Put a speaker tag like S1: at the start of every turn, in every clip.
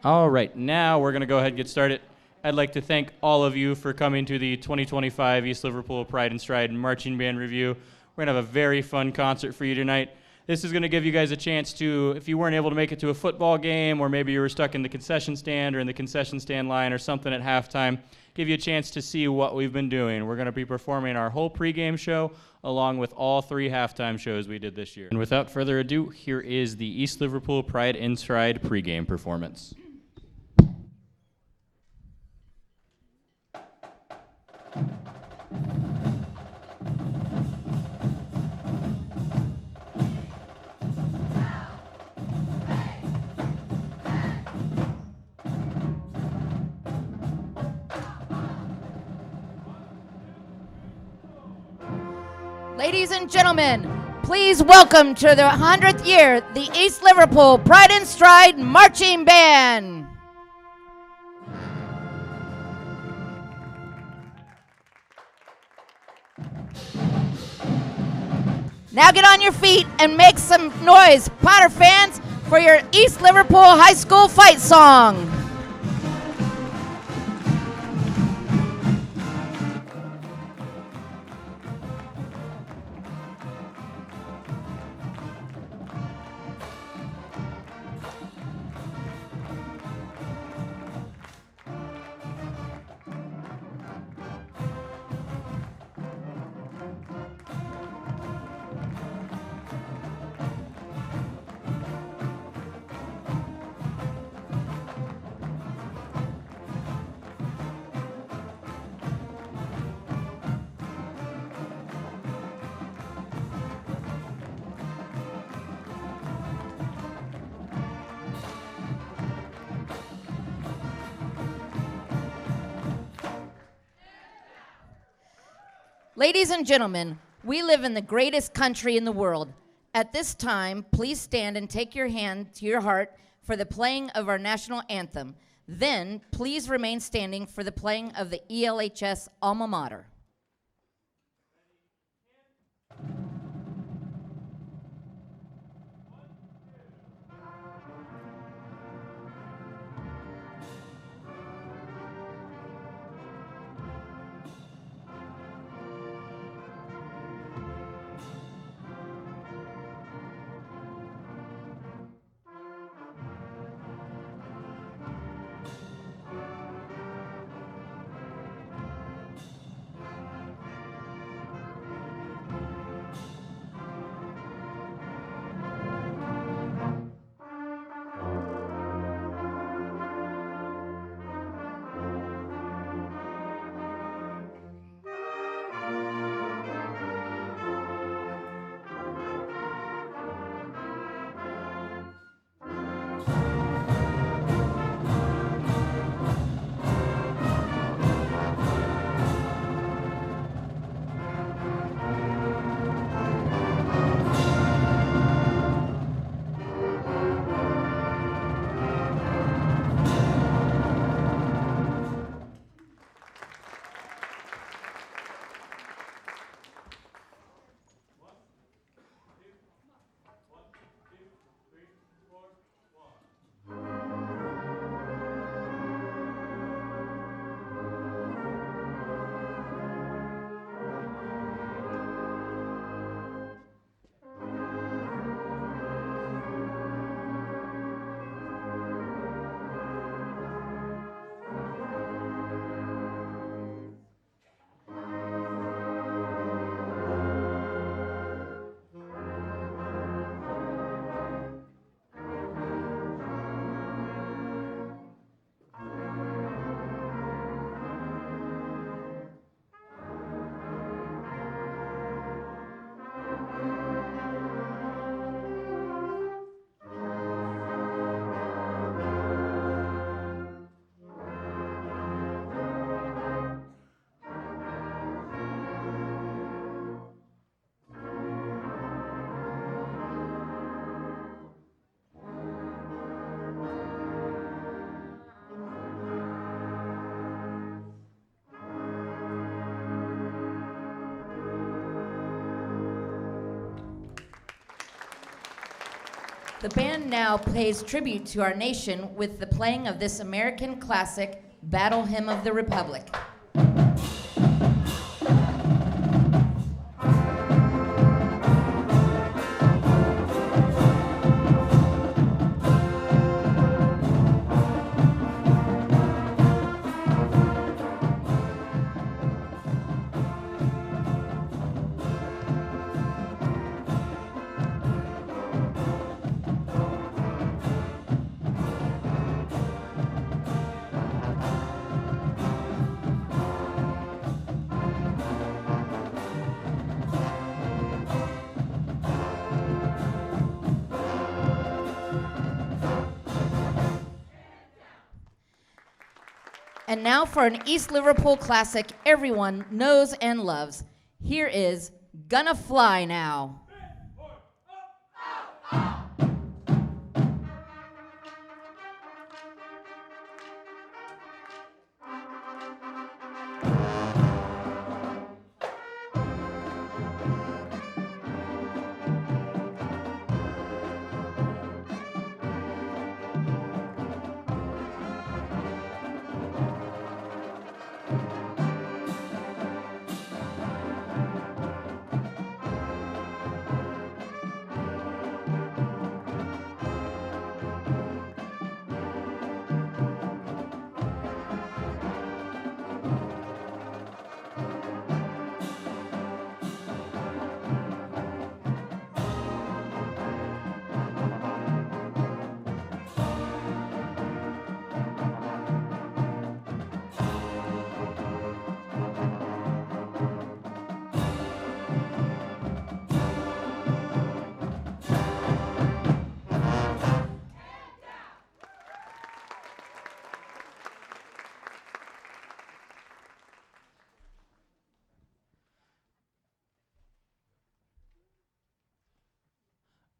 S1: All right, now we're going to go ahead and get started. I'd like to thank all of you for coming to the 2025 East Liverpool Pride in Stride Marching Band Review. We're going to have a very fun concert for you tonight. This is going to give you guys a chance to, if you weren't able to make it to a football game, or maybe you were stuck in the concession stand or in the concession stand line or something at halftime, give you a chance to see what we've been doing. We're going to be performing our whole pregame show along with all 3 halftime shows we did this year. And without further ado, here is the East Liverpool Pride in Stride pregame performance.
S2: Ladies and gentlemen, please welcome to the 100th year, the East Liverpool Pride in Stride Marching Band. Now get on your feet and make some noise, Potter fans, for your East Liverpool High School fight song. Ladies and gentlemen, we live in the greatest country in the world. At this time, please stand and take your hand to your heart for the playing of our national anthem. Then, please remain standing for the playing of the ELHS Alma Mater. The band now pays tribute to our nation with the playing of this American classic, Battle Hymn of the Republic. And now for an East Liverpool classic everyone knows and loves. Here is Gonna Fly Now.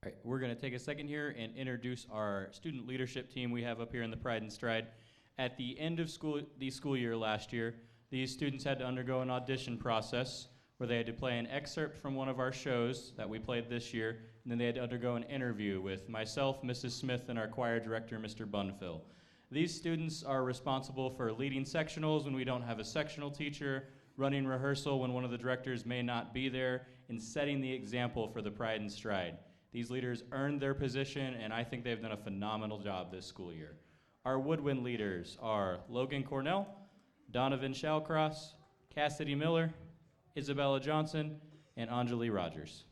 S1: All right, we're going to take a second here and introduce our student leadership team we have up here in the Pride and Stride. At the end of the school year last year, these students had to undergo an audition process where they had to play an excerpt from one of our shows that we played this year, and then they had to undergo an interview with myself, Mrs. Smith, and our choir director, Mr. Bunfill. These students are responsible for leading sectionals when we don't have a sectional teacher, running rehearsal when one of the directors may not be there, and setting the example for the Pride and Stride. These leaders earned their position, and I think they've done a phenomenal job this school year. Our woodwind leaders are Logan Cornell, Donovan Shallcross, Cassidy Miller, Isabella Johnson, and Anjali Rogers.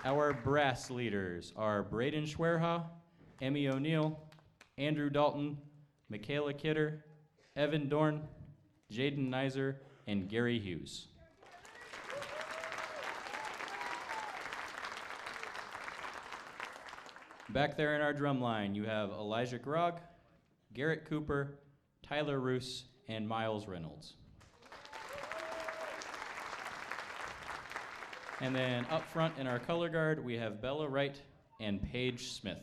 S1: Our brass leaders are Braden Schwerha, Emmy O'Neill, Andrew Dalton, Michaela Kidder, Evan Dorn, Jaden Nizer, and Gary Hughes. Back there in our drum line, you have Elijah Grog, Garrett Cooper, Tyler Roos, and Miles Reynolds. And then up front in our color guard, we have Bella Wright and Paige Smith.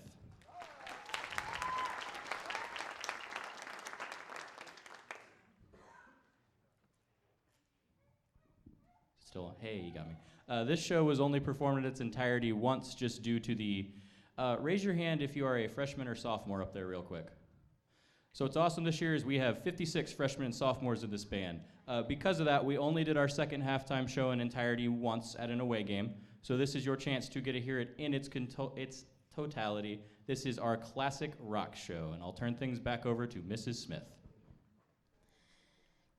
S1: Hey, you got me. This show was only performed in its entirety once just due to the, raise your hand if you are a freshman or sophomore up there real quick. So what's awesome this year is we have 56 freshmen and sophomores in this band. Because of that, we only did our second halftime show in entirety once at an away game. So this is your chance to get to hear it in its totality. This is our classic rock show, and I'll turn things back over to Mrs. Smith.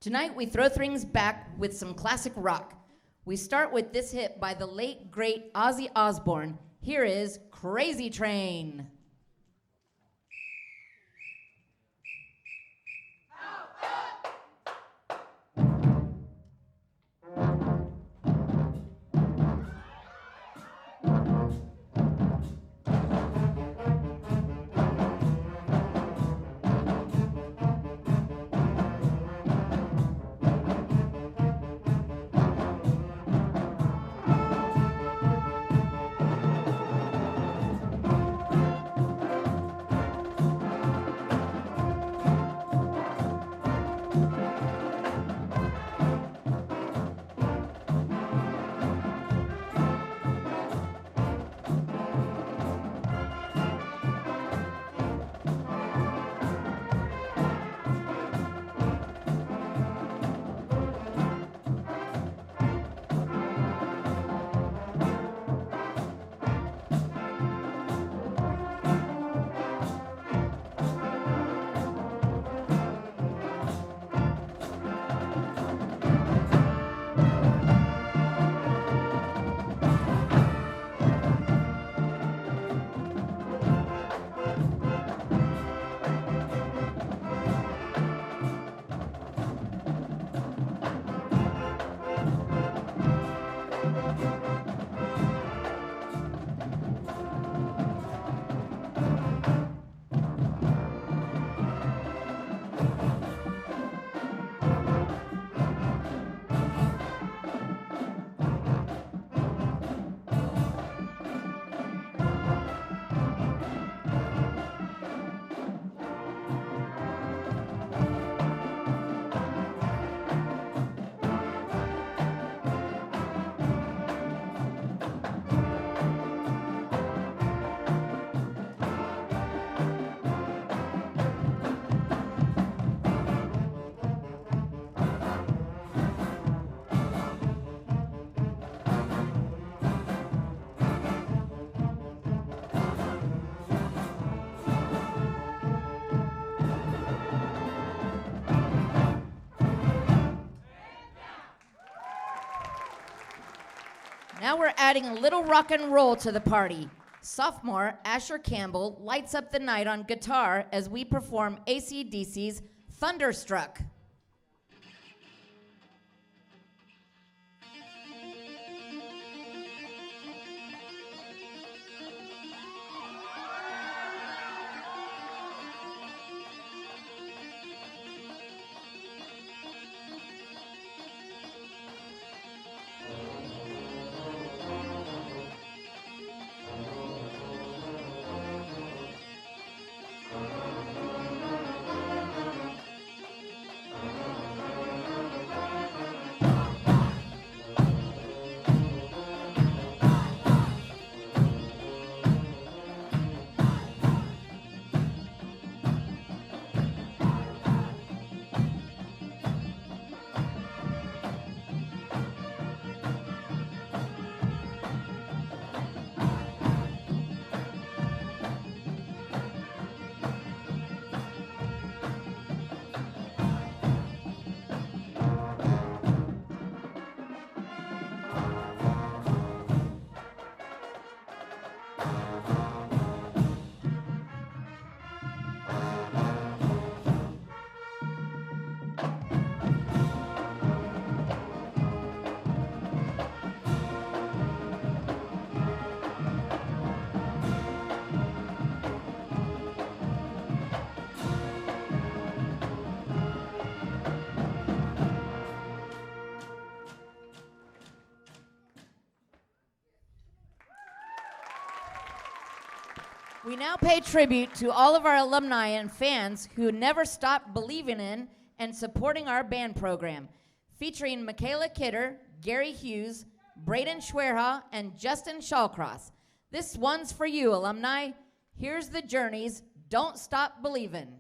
S2: Tonight we throw things back with some classic rock. We start with this hit by the late, great Ozzy Osbourne. Here is Crazy Train. Now we're adding a little rock and roll to the party. Sophomore Asher Campbell lights up the night on guitar as we perform AC/DC's Thunderstruck. We now pay tribute to all of our alumni and fans who never stopped believing in and supporting our band program, featuring Michaela Kidder, Gary Hughes, Braden Schwerha, and Justin Shawcross. This one's for you, alumni. Here's the Journeys, Don't Stop Believin'.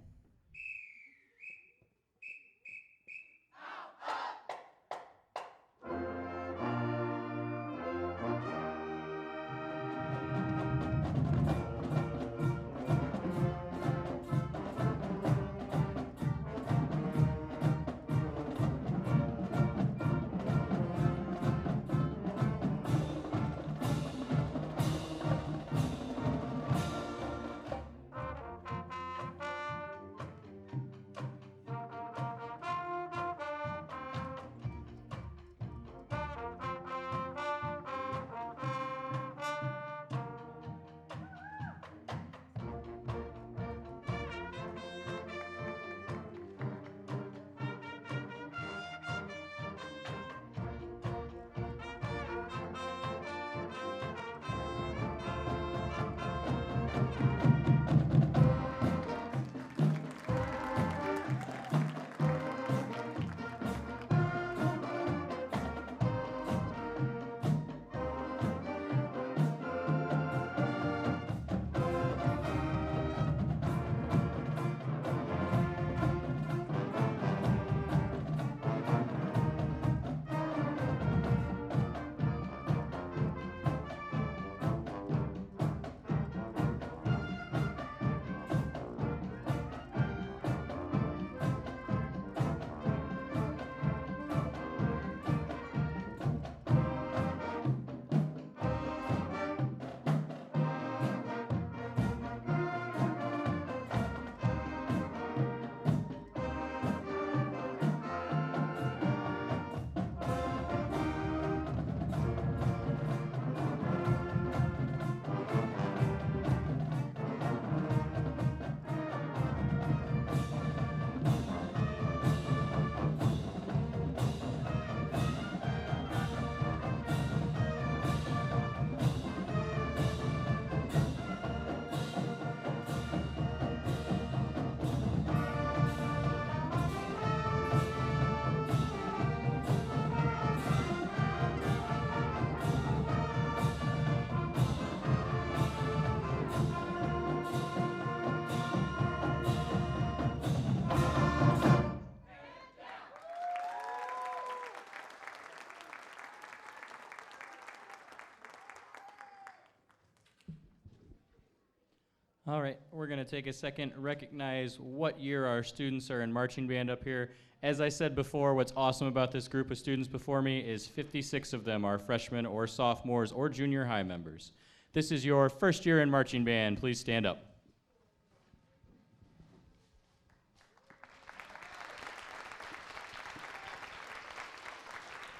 S2: All right, we're going to take a second, recognize what year our students are in marching band up here,
S1: As I said before, what's awesome about this group of students before me is 56 of them are freshmen or sophomores or junior high members. This is your first year in marching band. Please stand up.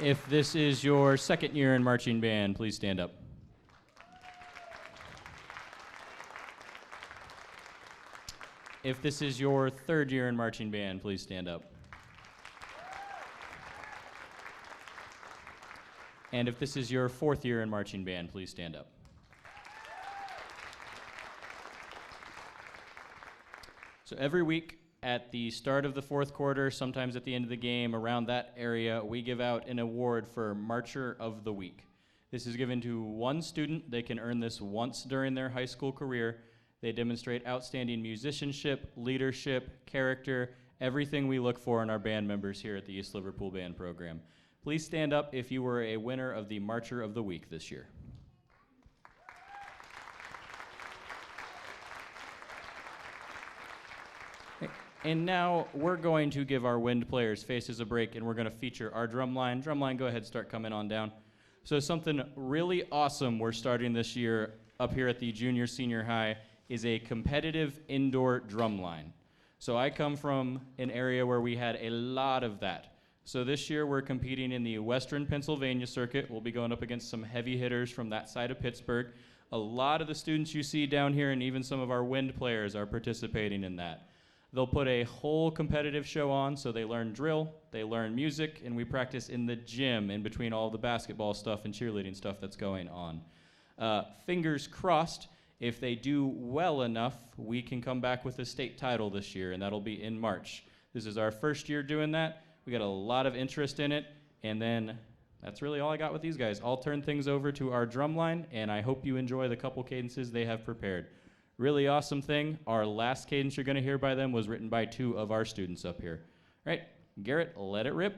S1: If this is your second year in marching band, please stand up. If this is your third year in marching band, please stand up. And if this is your fourth year in marching band, please stand up. So every week at the start of the fourth quarter, sometimes at the end of the game, around that area, we give out an award for Marcher of the Week. This is given to one student. They can earn this once during their high school career. They demonstrate outstanding musicianship, leadership, character, everything we look for in our band members here at the East Liverpool Band Program. Please stand up if you were a winner of the Marcher of the Week this year. And now we're going to give our wind players' faces a break, and we're going to feature our drum line. Drum line, go ahead, start coming on down. So something really awesome we're starting this year up here at the junior senior high is a competitive indoor drum line. So I come from an area where we had a lot of that. So this year we're competing in the Western Pennsylvania circuit. We'll be going up against some heavy hitters from that side of Pittsburgh. A lot of the students you see down here and even some of our wind players are participating in that. They'll put a whole competitive show on, so they learn drill, they learn music, and we practice in the gym in between all the basketball stuff and cheerleading stuff that's going on. Fingers crossed, if they do well enough, we can come back with a state title this year, and that'll be in March. This is our first year doing that. We got a lot of interest in it, and then that's really all I got with these guys. I'll turn things over to our drum line, and I hope you enjoy the couple cadences they have prepared. Really awesome thing, our last cadence you're going to hear by them was written by 2 of our students up here. All right, Garrett, let it rip.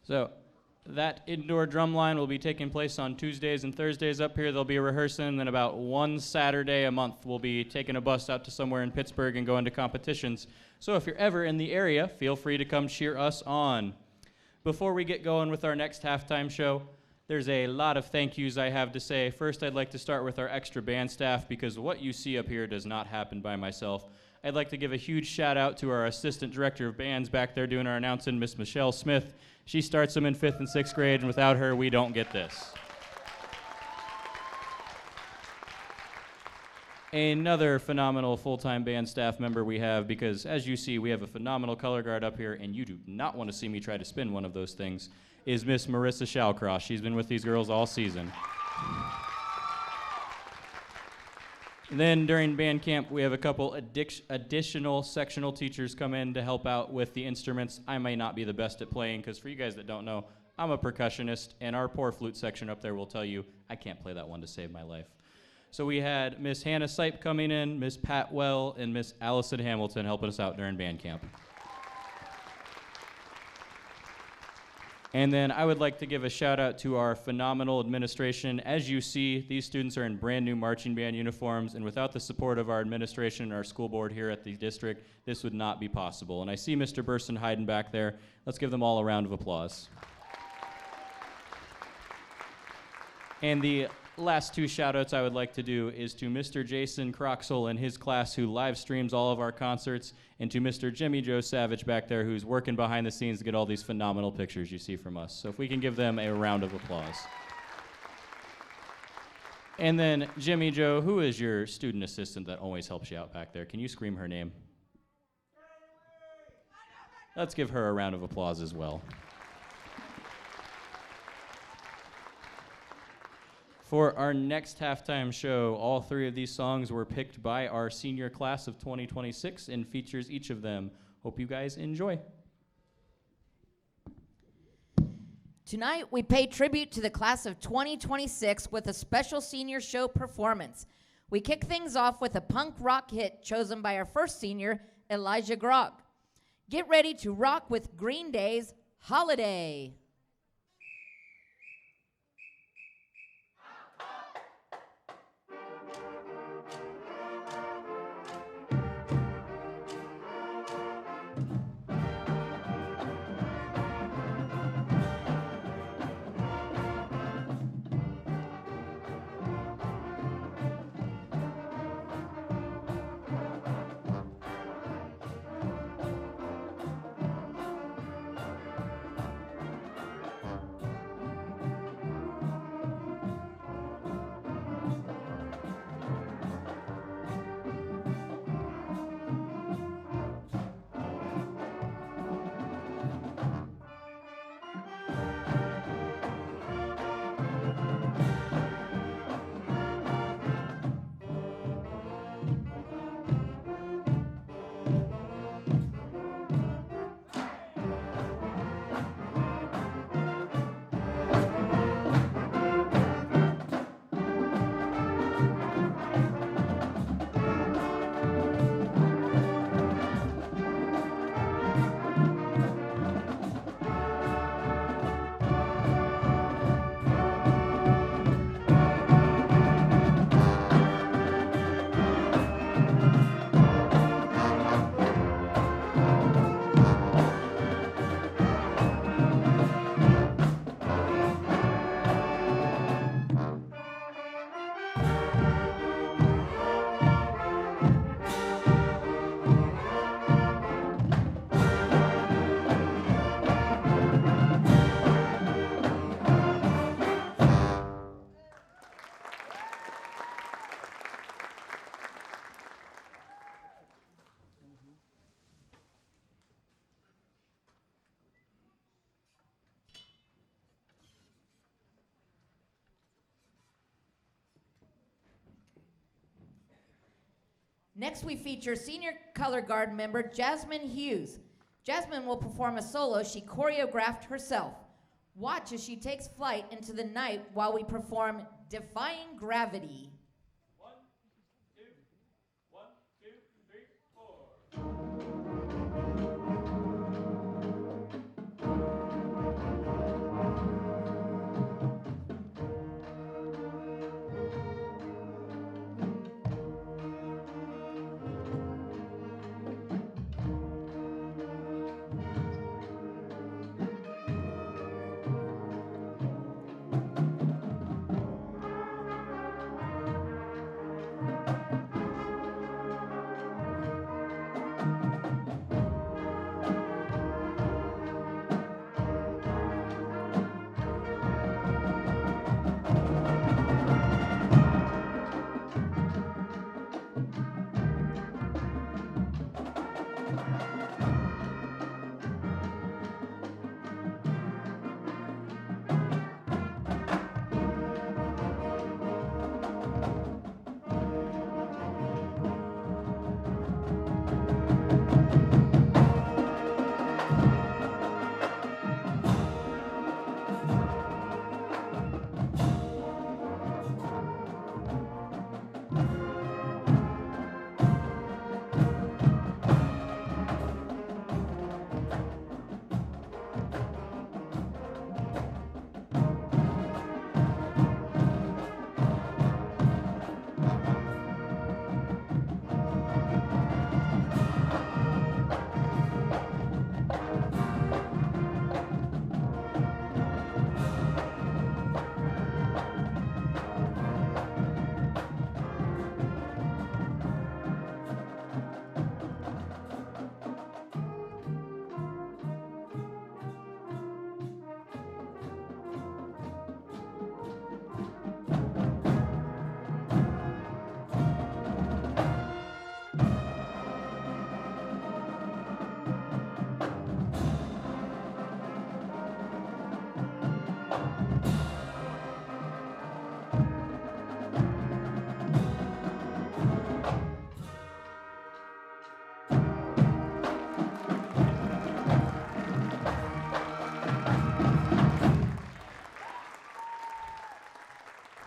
S1: So that indoor drum line will be taking place on Tuesdays and Thursdays up here. They'll be rehearsing, then about one Saturday a month we'll be taking a bus out to somewhere in Pittsburgh and going to competitions. So if you're ever in the area, feel free to come cheer us on. Before we get going with our next halftime show, there's a lot of thank yous I have to say. First, I'd like to start with our extra band staff, because what you see up here does not happen by myself. I'd like to give a huge shout out to our assistant director of bands back there doing our announcing, Miss Michelle Smith. She starts them in 5th and 6th grade, and without her, we don't get this. Another phenomenal full-time band staff member we have, because as you see, we have a phenomenal color guard up here, and you do not want to see me try to spin one of those things, is Miss Marissa Shallcross. She's been with these girls all season. Then during band camp, we have a couple additional sectional teachers come in to help out with the instruments. I may not be the best at playing, because for you guys that don't know, I'm a percussionist, and our poor flute section up there will tell you I can't play that one to save my life. So we had Miss Hannah Sipe coming in, Miss Pat Well, and Miss Allison Hamilton helping us out during band camp. And then I would like to give a shout out to our phenomenal administration. As you see, these students are in brand new marching band uniforms, and without the support of our administration and our school board here at the district, this would not be possible. And I see Mr. Burson hiding back there. Let's give them all a round of applause. And the last two shout outs I would like to do is to Mr. Jason Croxall and his class, who live streams all of our concerts, and to Mr. Jimmy Joe Savage back there, who's working behind the scenes to get all these phenomenal pictures you see from us. So if we can give them a round of applause. And then Jimmy Joe, who is your student assistant that always helps you out back there? Can you scream her name? Let's give her a round of applause as well. For our next halftime show, all three of these songs were picked by our senior class of 2026 and features each of them. Hope you guys enjoy.
S2: Tonight, we pay tribute to the class of 2026 with a special senior show performance. We kick things off with a punk rock hit chosen by our first senior, Elijah Grog. Get ready to rock with Green Day's Holiday. Next, we feature senior color guard member Jasmine Hughes. Jasmine will perform a solo she choreographed herself. Watch as she takes flight into the night while we perform Defying Gravity.
S1: 1, 2, 1, 2, 3, 4.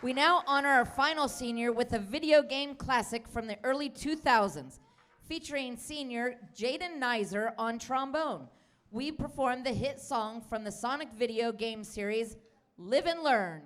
S2: We now honor our final senior with a video game classic from the early 2000s, featuring senior Jaden Nizer on trombone. We performed the hit song from the Sonic video game series, Live and Learn.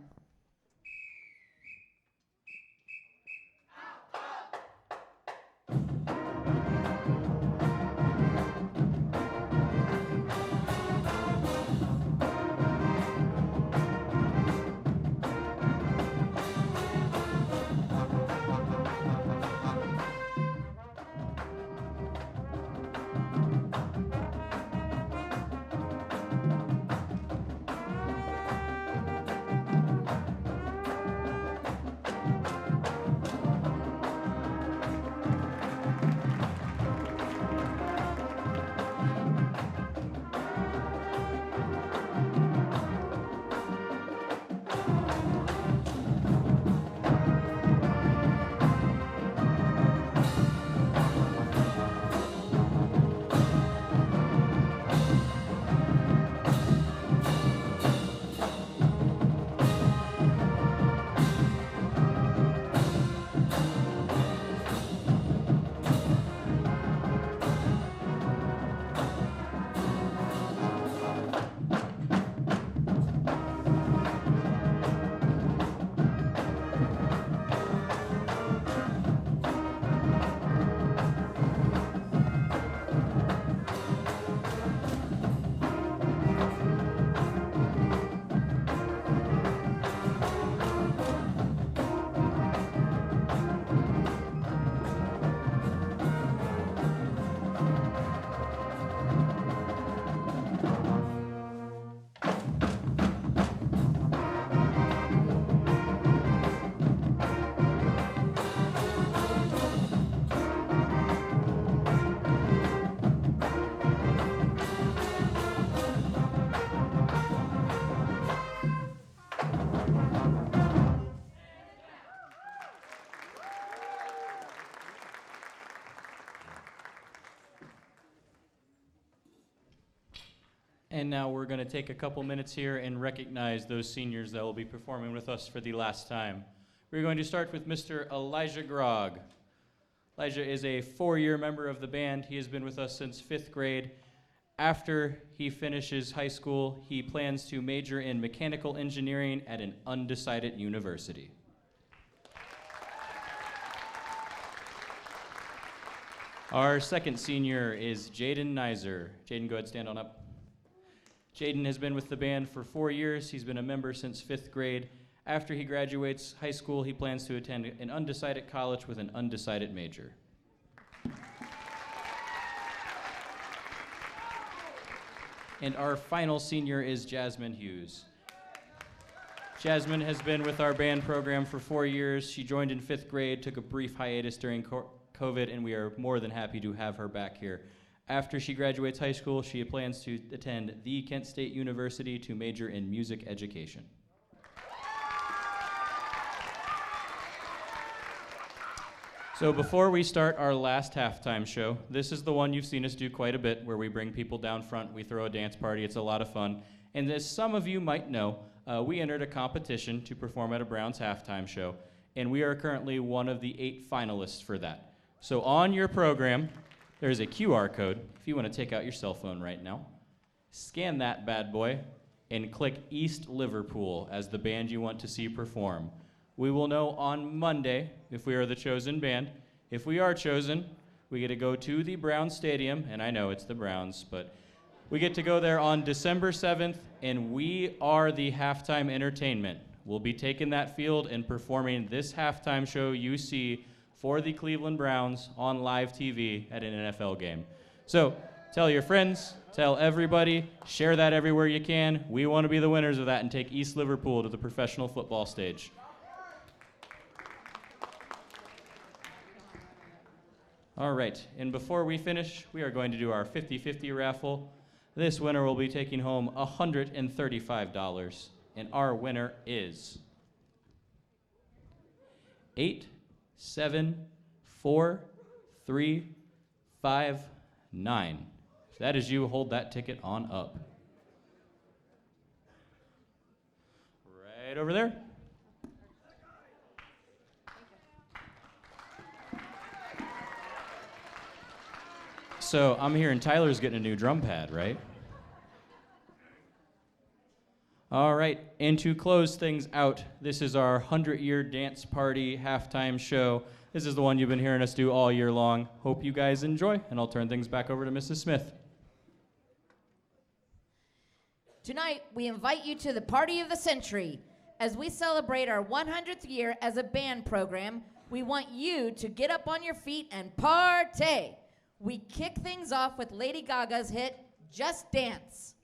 S1: And now we're going to take a couple minutes here and recognize those seniors that will be performing with us for the last time. We're going to start with Mr. Elijah Grogg. Elijah is a 4-year member of the band. He has been with us since 5th grade. After he finishes high school, he plans to major in mechanical engineering at an undecided university. Our second senior is Jaden Nizer. Jaden, go ahead, stand on up. Jaden has been with the band for 4 years. He's been a member since 5th grade. After he graduates high school, he plans to attend an undecided college with an undecided major. And our final senior is Jasmine Hughes. Jasmine has been with our band program for 4 years. She joined in 5th grade, took a brief hiatus during COVID, and we are more than happy to have her back here. After she graduates high school, she plans to attend the Kent State University to major in music education. So before we start our last halftime show, this is the one you've seen us do quite a bit, where we bring people down front, we throw a dance party, it's a lot of fun. And as some of you might know, we entered a competition to perform at a Browns halftime show, and we are currently one of the 8 finalists for that. So on your program, there's a QR code. If you want to take out your cell phone right now, scan that bad boy, and click East Liverpool as the band you want to see perform. We will know on Monday if we are the chosen band. If we are chosen, we get to go to the Browns Stadium, and I know it's the Browns, but we get to go there on December 7th, and we are the halftime entertainment. We'll be taking that field and performing this halftime show you see for the Cleveland Browns on live TV at an NFL game. So tell your friends, tell everybody, share that everywhere you can. We want to be the winners of that and take East Liverpool to the professional football stage. All right, and before we finish, we are going to do our 50-50 raffle. This winner will be taking home $135, and our winner is 874-359. If that is you, hold that ticket on up. Right over there. So I'm hearing Tyler's getting a new drum pad, right? All right, and to close things out, this is our 100-year dance party halftime show. This is the one you've been hearing us do all year long. Hope you guys enjoy, and I'll turn things back over to Mrs. Smith.
S2: Tonight, we invite you to the party of the century. As we celebrate our 100th year as a band program, we want you to get up on your feet and party. We kick things off with Lady Gaga's hit, Just Dance.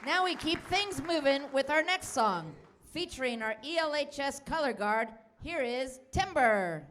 S2: Now we keep things moving with our next song. Featuring our ELHS color guard, here is Timber.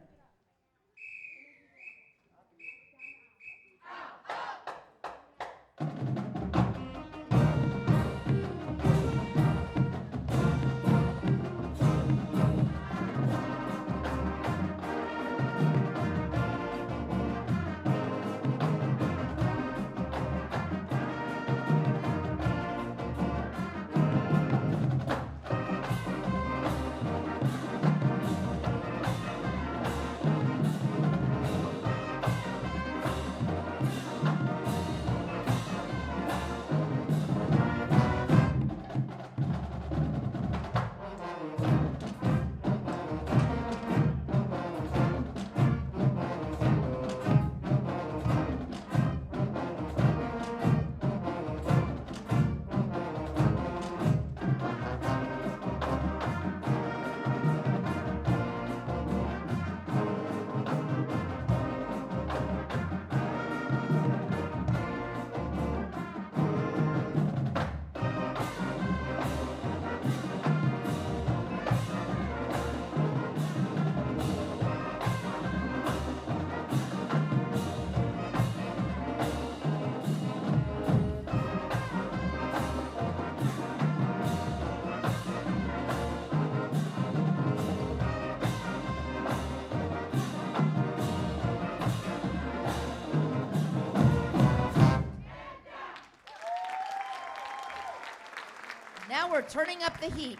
S2: Now we're turning up the heat.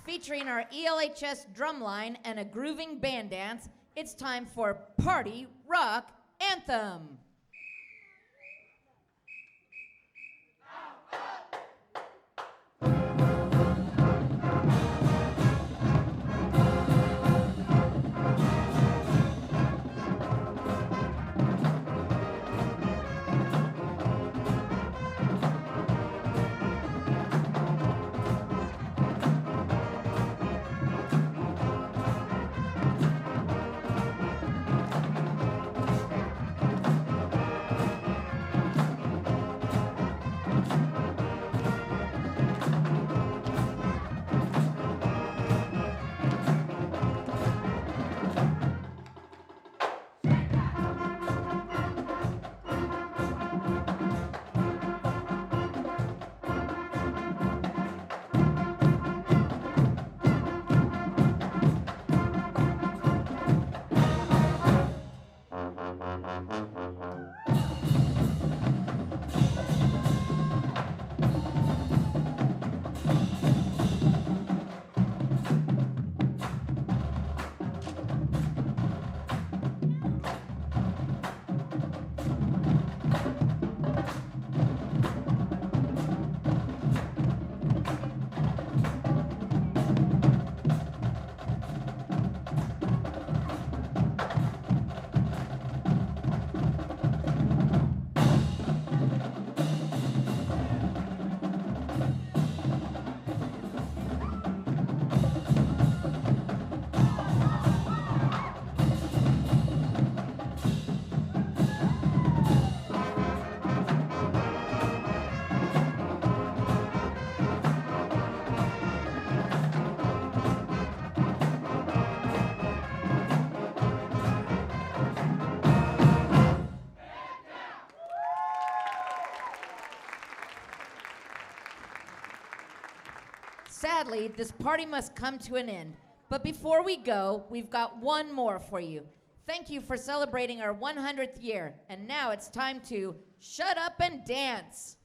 S2: Featuring our ELHS drumline and a grooving band dance, it's time for Party Rock Anthem. Sadly, this party must come to an end. But before we go, we've got one more for you. Thank you for celebrating our 100th year. And now it's time to shut up and dance.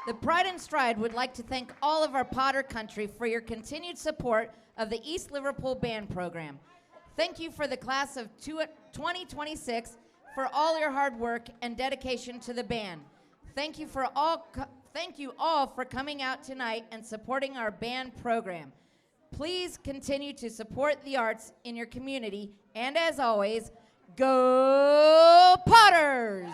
S2: The Pride in Stride would like to thank all of our Potter country for your continued support of the East Liverpool Band Program. Thank you for the class of 2026 for all your hard work and dedication to the band. Thank you all for coming out tonight and supporting our band program. Please continue to support the arts in your community, and as always, go Potters!